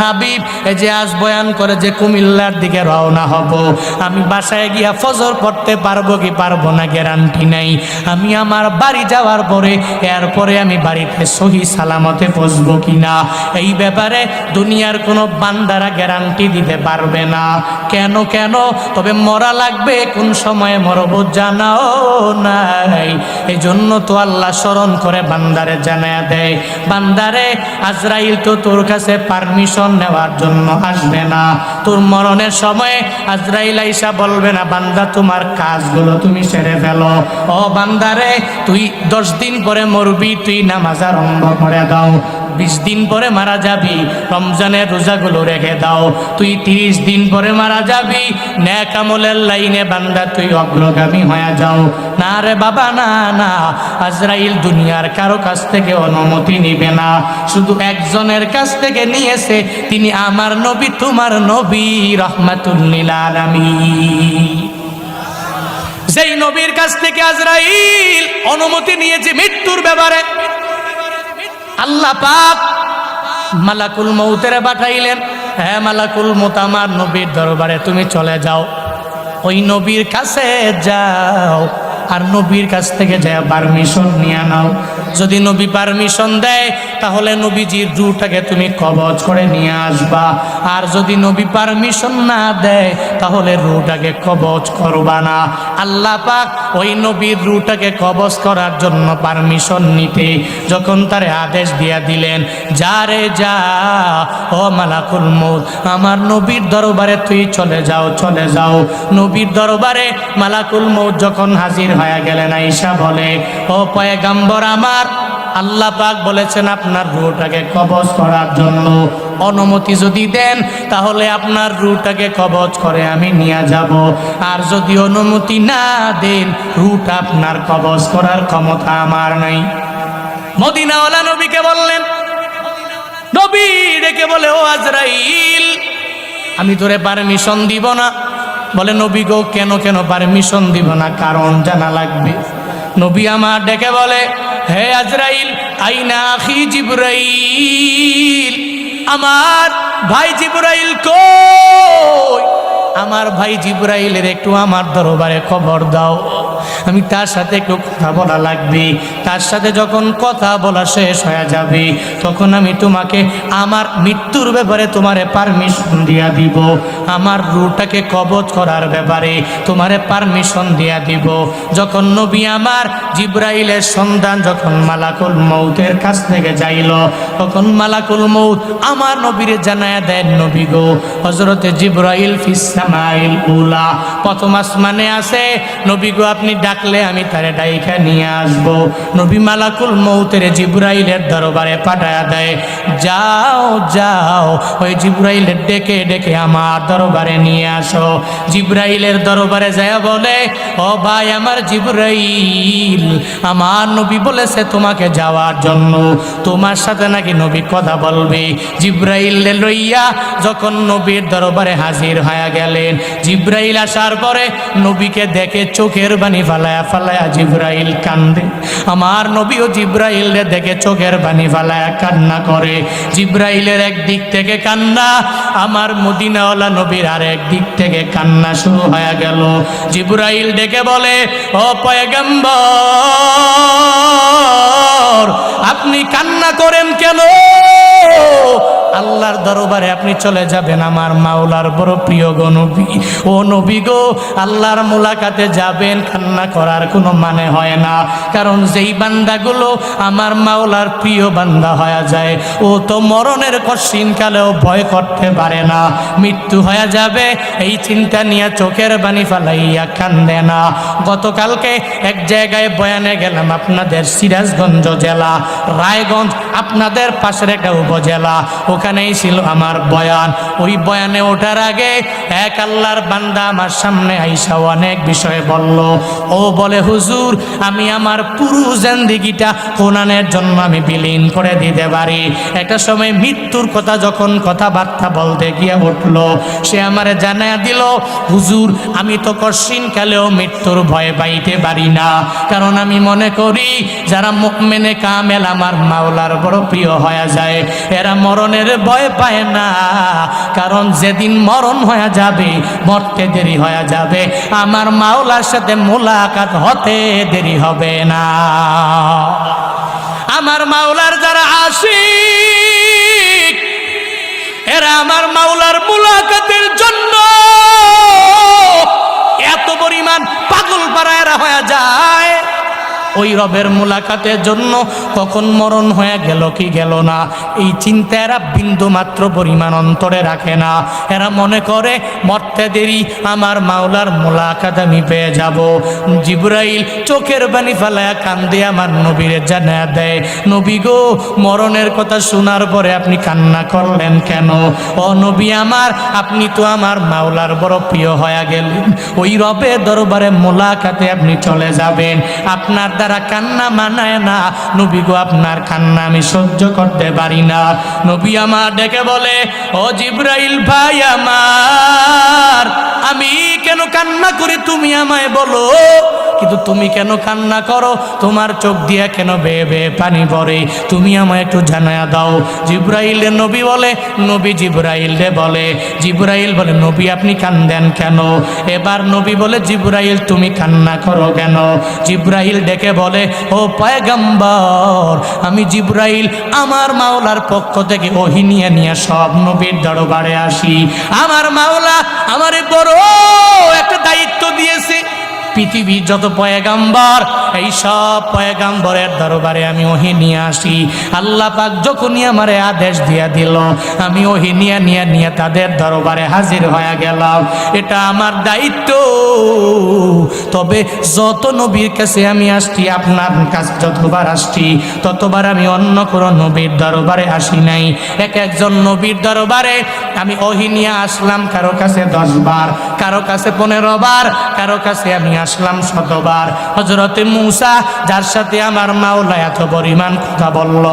হাবিব এই যে আজ বয়ান করে যে কুমিল্লার দিকে রওনা হব, আমি বাসায় গিয়া ফজর পড়তে পারবো কি পারবো না গ্যারান্টি নাই। আমি আমার বাড়ি যাওয়ার পরে এরপরে আমি বাড়িতে সহি সালামতে পৌঁছবো কিনা এই ব্যাপারে দুনিয়ার কোনো বান্দারা গ্যারান্টি দিতে পারবে না। কেন কেন? তবে মরা লাগবে, কোন সময়ে মরব জানাও নাই। এই জন্য তো আল্লাহ স্মরণ করে বান্দারে জানায়া দেয়, বান্দারে আজরাইল তো তোর কাছে পারমিশন নেওয়ার জন্য আসবে না। তোর মরণের সময় আজরাইল আইসা বলবে না বান্দা তোমার কাজগুলো তুমি সেরে ফেলো। ও বান্দারে তুই 10 দিন পরে মরবি, তুই নামাজ আরম্ভ করে দাও। 20 দিন পরে মারা যাবি, রমজানের রোজাগুলো রেখে দাও। তুই 30 দিন পরে মারা যাবি, নেক আমলের লাইনে বান্দা তুই অগ্রগামী হয়ে যাও। না রে বাবা, না না, আজরাইল দুনিয়ার কারো কাছ থেকে অনুমতি নিবে না, শুধু একজনের কাছ থেকে নিয়েছে, তিনি আমার নবী, তোমার নবী রাহমাতুল লিল আলামিন। যেই নবীর কাছ থেকে আজরাইল অনুমতি নিয়েছে মৃত্যুর ব্যাপারে, আল্লাহ পাক মালাকুল মউতের পাঠাইলেন, হ্যাঁ মালাকুল মউত আমার নবীর দরবারে তুমি চলে যাও, ওই নবীর কাছে যাও, আর নবীর কাছ থেকে যায় পারমিশন নিয়ে নাও। যদি নবী পারমিশন দেয় তাহলে নবীজির রূহটাকে তুমি কবজ করে নিয়ে আসবা, আর যদি নবী পারমিশন না দেয় তাহলে রূহটাকে কবজ করবা না। আল্লাহ পাক ওই নবীর রূহটাকে কবজ করার জন্য পারমিশন নিতে যখন তারে আদেশ দিয়া দিলেন, যা রে যা, ও মালাকুল মউত আমার নবীর দরবারে তুই চলে যাও, চলে যাও। নবীর দরবারে মালাকুল মউত যখন হাজির হয়ে গেলেন, আয়েশা বলে, ও পয়গম্বর আমার, আল্লাহ পাক বলেছেন আপনার রূহটাকে কবজ করার জন্য, অনুমতি যদি দেন তাহলে আপনার রূহটাকে কবজ করে আমি নিয়ে যাব, আর যদি অনুমতি না দেন রূহটা আপনার কবজ করার ক্ষমতা আমার নাই। মদিনাওয়ালা নবীকে বললেন, নবী ডেকে বলে, ও আজরাইল আমি তোরে পারমিশন দিব না। বলে, নবী গো কেন কেন পারমিশন দিব না, কারণ জানা লাগবে। নবী আমার ডেকে বলে, হে আজরাইল, আইনা আখি জিবরাইল, আমার ভাই জিবরাইল কই? আমার ভাই জিবরাইলের একটু আমার দরবারে খবর দাও, আমি তার সাথে একটু কথা বলা লাগবে। তার সাথে যখন কথা বলা শেষ হয়ে যাবে তখন আমি তোমাকে আমার মৃত্যুর ব্যাপারে তোমারে পারমিশন দিয়া দিব, আমার রূহটাকে কবজ করার ব্যাপারে তোমারে পারমিশন দিয়া দিব। যখন নবী আমার জিবরাইলের সন্ধান যখন মালাকুল মউতের কাছ থেকে যাইল, তখন মালাকুল মউত আমার নবীরে জানায়া দেন, নবী গো হযরতে জিবরাইল ফিস সামাইল উলা, প্রথম আসমানে আছে, নবী গো আপনি ডাকলে আমি তারে ডাইকা নিয়ে আসব। নবী মালাকুল মউতের জিবরাইলের দরবারে পাঠায়া দেয়, যাও যাও ওই জিবরাইলের ডেকে ডেকে আমার দরবারে নিয়ে আসো। জিবরাইলের দরবারে যায় বলে, ও ভাই আমার জিবরাইল, আমার নবী বলেছে তোমাকে যাওয়ার জন্য, তোমার সাথে নাকি নবী কথা বলবে। জিবরাইল লইয়া যখন নবীর দরবারে হাজির হয়ে গেলেন, জিবরাইল আসার পরে নবীকে দেখে চোখের বাণী ফালায়া ফালায়া জিবরাইল কান্দে। আমার নবীও জিবরাইল দেখে চোখের বাণী ফালায়া কান্না করে। জিবরাইলের এক দিক থেকে কান্না, আমার মদিনাওয়ালা নবীর আর এক দিক থেকে কান্না শুরু হয়ে গেল। জিবরাইল ডেকে বলে, ও পয়গম্বর আপনি কান্না করেন কেন? আল্লাহর দরবারে আপনি চলে যাবেন, আমার মাওলার বড় প্রিয় গো নবী। ও নবী গো, আল্লাহর মুলাকাতে যাবেন, কান্না করার কোনো মানে হয় না, কারণ যেই বান্দাগুলো আমার মাওলার প্রিয় বান্দা হয়ে যায় ও তো মরণের কঠিন কালেও ভয় করতে পারে না, মৃত্যু হয়ে যাবে এই চিন্তা নিয়ে চোখের বাণী ফালাইয়া কান্দে না। গতকালকে এক জায়গায় বয়ানে গেলাম, আপনাদের সিরাজগঞ্জ জেলা রায়গঞ্জ, আপনাদের পাশের একটা উপজেলা, ওখানেই ছিল আমার বয়ান। ওই বয়ানে ওঠার আগে এক আল্লাহর বান্দা আমার সামনে আইসা অনেক বিষয় বলল। ও বলে, হুজুর আমি আমার পুরো জিন্দেগিটা কোরআনের জন্য আমি বিলীন করে দিতে পারি। একটা সময় মৃত্যুর কথা যখন কথাবার্তা বলতে গিয়ে উঠল, সে আমারে জানায়া দিল, হুজুর আমি তো কঠিন কালেও মৃত্যুর ভয় পাইতে পারি না, কারণ আমি মনে করি যারা মুমিনে কামেল আমার মাওলার বড় প্রিয় হয়ে যায়। এরা মরণের ভয় পায় না, কারণ যেদিন মরণ হয়ে যাবে, মরতে দেরি হয়ে যাবে, আমার মাওলার সাথে মোলাকাত হতে দেরি হবে না। আমার মাওলার যারা আশিক, এরা আমার মাওলার মুলাকাতের জন্য এত পরিমাণ পাগল পারা এরা হয়ে যায়। ওই রবের মুলাকাতের জন্য কখন মরণ হয়ে গেল কি গেল না, এই চিন্তা এরা বিন্দু মাত্র পরিমাণ অন্তরে রাখে না। এরা মনে করে মরতে দেরি, আমার মাওলার মুলাকাত আমি পেয়ে যাব। জিবরাইল চোখের পানি ফেলায়া কান্দে আমার নবীরে জানায়া দেয়, নবী গো, মরণের কথা শোনার পরে আপনি কান্না করলেন কেন? ও নবী আমার, আপনি তো আমার মাওলার বড় প্রিয় হয়ে গেলেন, ওই রবের দরবারে মুলাকাতে আপনি চলে যাবেন, আপনার দ্বারা কান্না মানায় না। নবী গো, আপনার কান্না আমি সহ্য করতে পারি না। নবী আমার ডেকে বলে, ও জিবরাইল ভাই আমার, আমি কেন কান্না করি তুমি আমায় বলো, কিন্তু তুমি কেন কান্না করো, তোমার চোখ দিয়া কেন বেয়ে বেয়ে পানি পড়ে, তুমি আমায় একটু জানায়া দাও। জিবরাইল নবী বলে, নবী জিবরাইল রে বলে, জিবরাইল বলে, নবী আপনি কান্দেন কেন? এবার নবী বলে, জিবরাইল তুমি কান্না করো কেন? জিবরাইল ডেকে বলে, ও পয়গম্বর, আমি জিবরাইল আমার মাওলার পক্ষ থেকে ওহী নিয়ে নিয়ে সব নবীর দরবারে আসি। আমার মাওলা আমারে বড় একটা দায়িত্ব দিয়েছে, পৃথিবীর যত পয়গাম্বর, এই সব পয়গাম্বরের দরবারে আমি ওহী নিয়ে আসি। আল্লাহ পাক যখনই আমারে আদেশ দিয়া দিল, আমি ওহী নিয়ে নিয়ে নিয়ে তাদের দরবারে হাজির হয়ে গেলাম। এটা আমার দায়িত্ব। তবে যত নবীর কাছে আমি আসছি, আপনার কাছে যতবার আসছি, ততবার আমি অন্য কোনো নবীর দরবারে আসি নাই। এক একজন নবীর দরবারে আমি ওহী নিয়ে আসলাম, কারো কাছে 10 বার, কারো কাছে 15 বার, কারো কাছে আমি আসলাম 100 বার। হযরতে মূসা, যার সাথে আমার মাওলা এত পরিমাণ কথা বলল,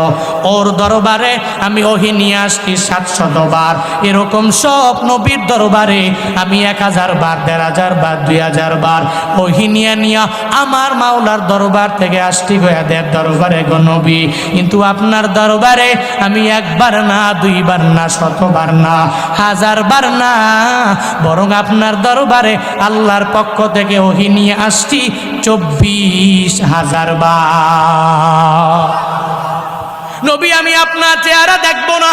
ওর দরবারে আমি ওহী নিয়ে আসছি 700 বার। এরকম সব নবীর দরবারে আমি 1000 বার, 1500 বার, 2000 বার ওহী নিয়ে নিয়ে আমার মাওলার দরবার থেকে আসছি গোয়াদের দরবারে গো নবী। কিন্তু আপনার দরবারে আমি 1 বার না, 2 বার না, 100 বার না, 1000 বার না, বরং আপনার দরবারে আল্লাহর পক্ষ থেকে ওহী নিয়ে আসছি 24,000 বার। নবী, আমি আপনার চেহারা দেখব না,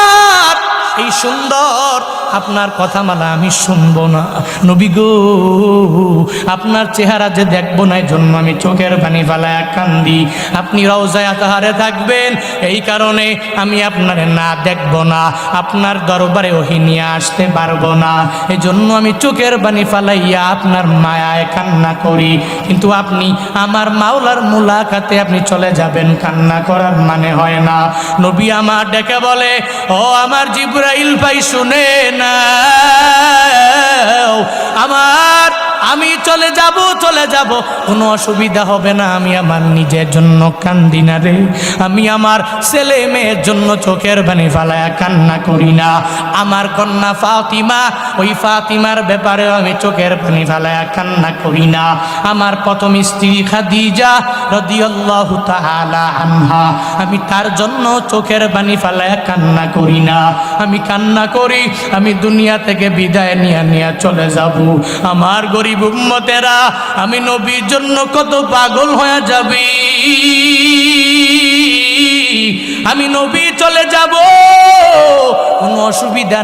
আর এই সুন্দর আপনার কথা মালা আমি শুনবো না। নবী গো, আপনার চেহারা যে দেখবো না, এই জন্য আমি চোখের পানি ফেলায় কান্দি। আপনি রওজায়ে আতহারে থাকবেন, এই কারণে আমি আপনারে না দেখবো না, আপনার দরবারে ওহী নিয়ে আসতে পারবো না, এই জন্য আমি চোখের পানি ফেলাইয়া আপনার মায়ায় কান্না করি। কিন্তু আপনি আমার মাওলার মুলাকাতে আপনি চলে যাবেন, কান্না করার মানে হয় না। নবী আমার ডেকে বলে, ও আমার জিবরাইল ভাই শুনে না, আমি চলে যাব, কোনো অসুবিধা হবে না। আমি আমার নিজের জন্য কান্দি না রে, আমি আমার ছেলে মেয়ের জন্য চোখের পানি ফেলায়া কান্না করি না। আমার কন্যা ফাতিমা, ওই ফাতিমার ব্যাপারেও আমি চোখের পানি ফেলায়া কান্না করি না। আমার প্রথম স্ত্রী খাদিজা রাদিয়াল্লাহু তাআলা আনহা, আমি তার জন্য চোখের পানি ফেলায়া কান্না করি না। আমি কান্না করি, আমি দুনিয়া থেকে বিদায় নিয়ে চলে যাব। আমার গরিব উম্মতেরা, আমি নবীর জন্য কত পাগল হয়ে যাবি, আমি নবী চলে যাব, কোনো অসুবিধা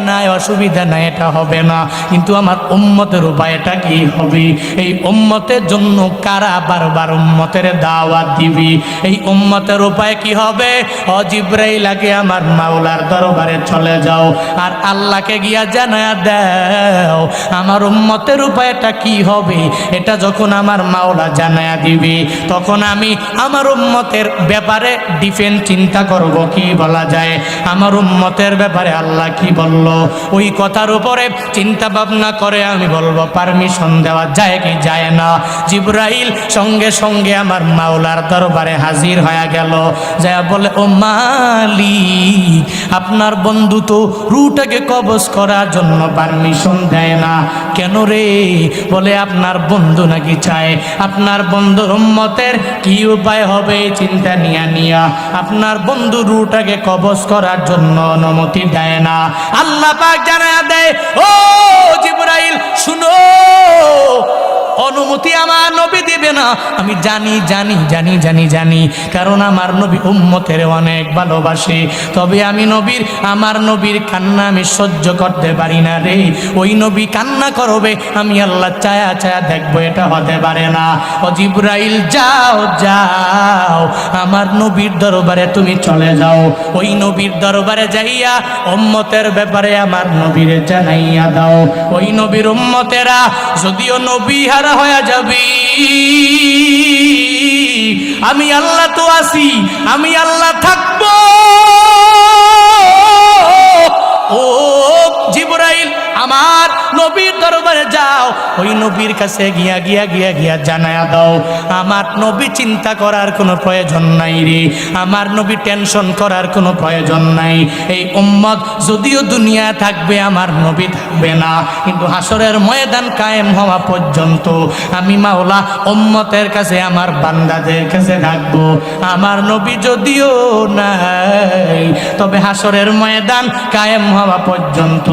নাই, এটা হবে না। কিন্তু আমার উম্মতের উপায়টা কি হবে? এই উম্মতের জন্য কারা বারবার উম্মতের দাওয়াত দিবি? এই উম্মতের উপায় কি হবে? ও জিবরাইল, আগে আমার মাওলার দরবারে চলে যাও, আর আল্লাহকে গিয়া জানায়া দাও আমার উম্মতের উপায়টা কি হবে। এটা যখন আমার মাওলা জানায়া দিবি, তখন আমি আমার উম্মতের ব্যাপারে ডিফেন্স চিন্তা করব, কি বলা যায়, আমার উম্মতের ব্যাপারে আল্লাহ কি বলল, ওই কথার উপরে চিন্তা ভাবনা করে আমি বলবো পারমিশন দেওয়া যায় কি যায় না। জিবরাইল সঙ্গে সঙ্গে আমার মাওলার দরবারে হাজির হয়ে গেল, যা বলে, ও মালিক, আপনার বন্ধু তো রুটাকে কবজ করার জন্য পারমিশন দেয় না, কেন রে? বলে আপনার বন্ধু নাকি চায় আপনার বন্ধুর উম্মতের কি উপায় হবে চিন্তা নিয়া আপনার বন্ধু রুটাকে কবজ করার জন্য অনুমতি দেয় না। আল্লাহ পাক জানায়া দেয়, ও জিবরাইল শুনো, অনুমতি আমার নবী দিবে না। আমি জানি, কারণ আমার নবী উম্মতের অনেক ভালোবাসে। তবে আমি আমার নবীর কান্না আমি সহ্য করতে পারি না রে। ওই নবী কান্না করবে, আমি আল্লাহ চায়া দেখবো, এটা হতে পারে না। ও জিবরাইল যাও আমার নবীর দরবারে তুমি চলে যাও। ওই নবীর দরবারে যাইয়া উম্মতের ব্যাপারে আমার নবীর জানাইয়া দাও। ওই নবীর উম্মতেরা যদিও নবী হারা হয়ে যাবি, আমি আল্লাহ তো আছি, আমি আল্লাহ থাকবো। ও জিবরাইল আমার নবীর দরবারে যাও, ওই নবীর কাছে গিয়া জানায়া দাও আমার নবী চিন্তা করার কোনো প্রয়োজন নাই রে, আমার নবী টেনশন করার কোনো প্রয়োজন নাই। এই উম্মত যদিও দুনিয়া থাকবে আমার নবী থাকবে না, কিন্তু হাসরের ময়দান কায়েম হওয়া পর্যন্ত আমি মাওলা উম্মতের কাছে আমার বান্দাদের কাছে থাকবো। আমার নবী যদিও নাই, তবে হাসরের ময়দান কায়েম হওয়া পর্যন্ত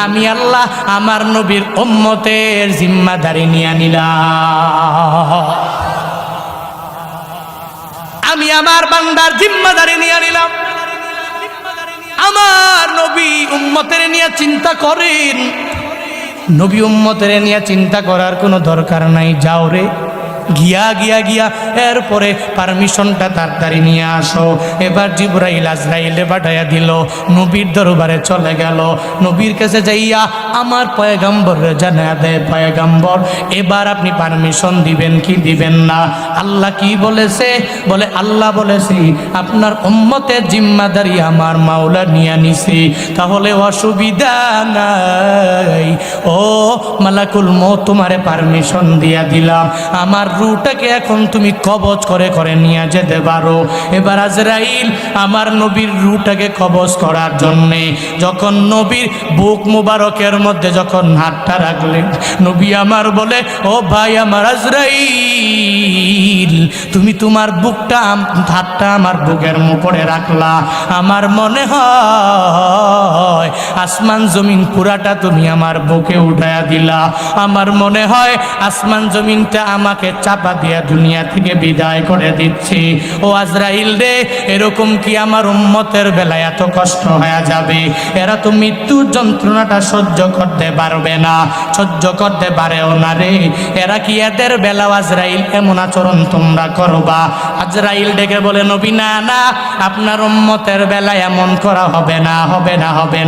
আমি আল্লাহ আমার নবীর উম্মতের জিম্মাদারি নিয়ে নিলাম। আমি আমার বান্দার জিম্মাদারি নিয়ে নিলাম। আমার নবী উম্মতের নিয়ে চিন্তা করেন, নবী উম্মতের নিয়ে চিন্তা করার কোনো দরকার নাই। যাও রে, গিয়া এরপরে পারমিশনটা তাড়াতাড়ি নিয়ে আসো। এবার জিবরাইল আজরাইলে পাঠাইয়া দিল, নবীর দরবারে চলে গেল। নবীর কাছে যাইয়া আমার পয়গম্বরে জানায়া দেয়, পয়গম্বর এবার আপনি পারমিশন দিবেন কি দিবেন না? আল্লাহ কি বলেছে? বলে আল্লাহ বলেছি আপনার উম্মতের জিম্মাদারি আমার মাওলা নিয়ে নিছি, তাহলে অসুবিধা নাই। ও মালাকুল মউত তোমারে পারমিশন দিয়া দিলাম, আমার রূহটাকে এখন তুমি কবজ করে নিয়ে যেতে পারো। এবার আজরাইল আমার নবীর রূহটাকে কবজ করার জন্যে যখন নবীর বুক মুবারকের মধ্যে যখন হাতটা রাখলেন, নবী আমার বলে, ও ভাই আমার আজরাইল, তুমি তোমার হাতটা আমার বুকের উপরে রাখলা, আমার মনে হয় আসমান জমিন পুরাটা তুমি আমার বুকে উঠায়া দিলা। আমার মনে হয় আসমান জমিনটা আমাকে চাপা দিয়া দুনিয়া থেকে বিদায় করে দিচ্ছি। ও আজরাইল রে, এরকম কি আমার উম্মতের বেলায় এত কষ্ট হয়ে যাবে? এরা তো মৃত্যুর যন্ত্রণাটা সহ্য করতে পারবে না, সহ্য করতে পারেও না রে। এরা কি এদের বেলা আজরাইল এমন আচরণ তোমরা করবা? আজরাইল ডেকে বলে, নবী না, আপনার উম্মতের বেলায় এমন করা হবে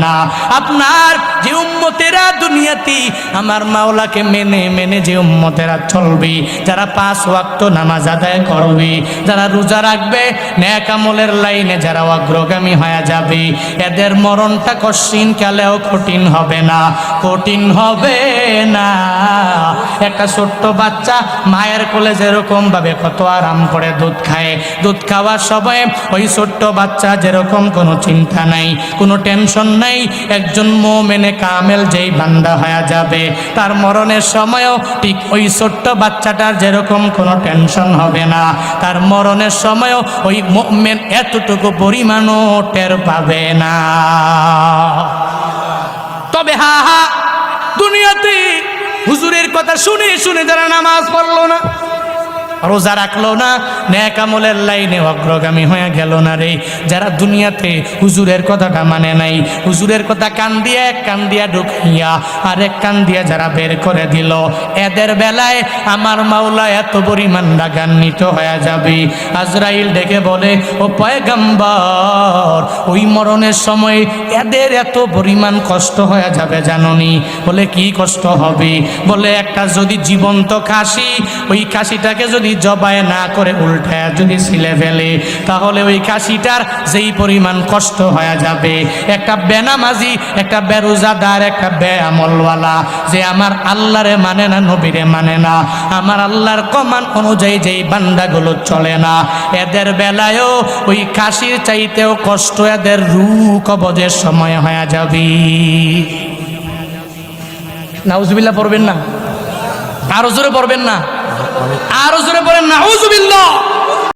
না। আপনার যে উম্মতেরা দুনিয়াতে আমার মাওলাকে মেনে যে উম্মতেরা চলবে, যারা 5 ওয়াক্ত নামাজ আদায় করবে, যারা রোজা রাখবে, নেক আমলের লাইনে যারা অগ্রগামী হয়ে যাবে, এদের মরণটা কঠিন কালেও কঠিন হবে না। একটা ছোট্ট বাচ্চা মায়ের কোলে যেরকম ভাবে কত আরাম করে দুধ খায়, দুধ খাওয়ার সময় ওই ছোট্ট বাচ্চা যেরকম কোনো চিন্তা নাই, কোনো টেনশন নাই, একজন মুমিনে কামেল যেই বান্দা হয়ে যাবে, তার মরণের সময়ও ঠিক ওই ছোট্ট বাচ্চাটার যেরকম কোনো টেনশন হবে না, তার মরণের সময়ও ওই মুমিন এতটুকু পরিমাণও টের পাবে না। তবে দুনিয়াতে হুজুরের কথা শুনে যারা নামাজ পড়লো না, রোজা রাখলো না, নেক আমলের লাইনে অগ্রগামী হয়ে গেল না রে, যারা দুনিয়াতে হুজুরের কথাটা মানে নাই, হুজুরের কথা এক কান দিয়া ঢুকাইয়া আর এক কান দিয়া যারা বের করে দিল, এদের বেলায় আমার মাওলা এত পরিমাণ রাগান্বিত হয়ে যাবে। আজরাইল ডেকে বলে, ও পয়গম্বর, ওই মরণের সময় এদের এত পরিমাণ কষ্ট হয়ে যাবে জাননি? বলে কি কষ্ট হবে? বলে একটা যদি জীবন্ত খাসি, ওই খাসিটাকে যদি জবাই না করে উল্টায় যদি ছিলে ফেলে, তাহলে ওই খাসিটার যেই পরিমাণ কষ্ট হয়ে যাবে, একটা বেনামাজি, একটা বেরোজাদার, একটা বেআমলওয়ালা যে আমার আল্লাহরে মানে না, নবীরে মানে না, আমার আল্লাহর কমান অনুযায়ী যেই বান্দাগুলো চলে না, এদের বেলায়ও ওই খাসির চাইতেও কষ্ট এদের রূহ কবজের সময় হয়ে যাবে। নাউজুবিল্লাহ পড়বেন না, আরো জোরে পড়বেন না, আরো জোরে পড়েন নাউজুবিল্লাহ।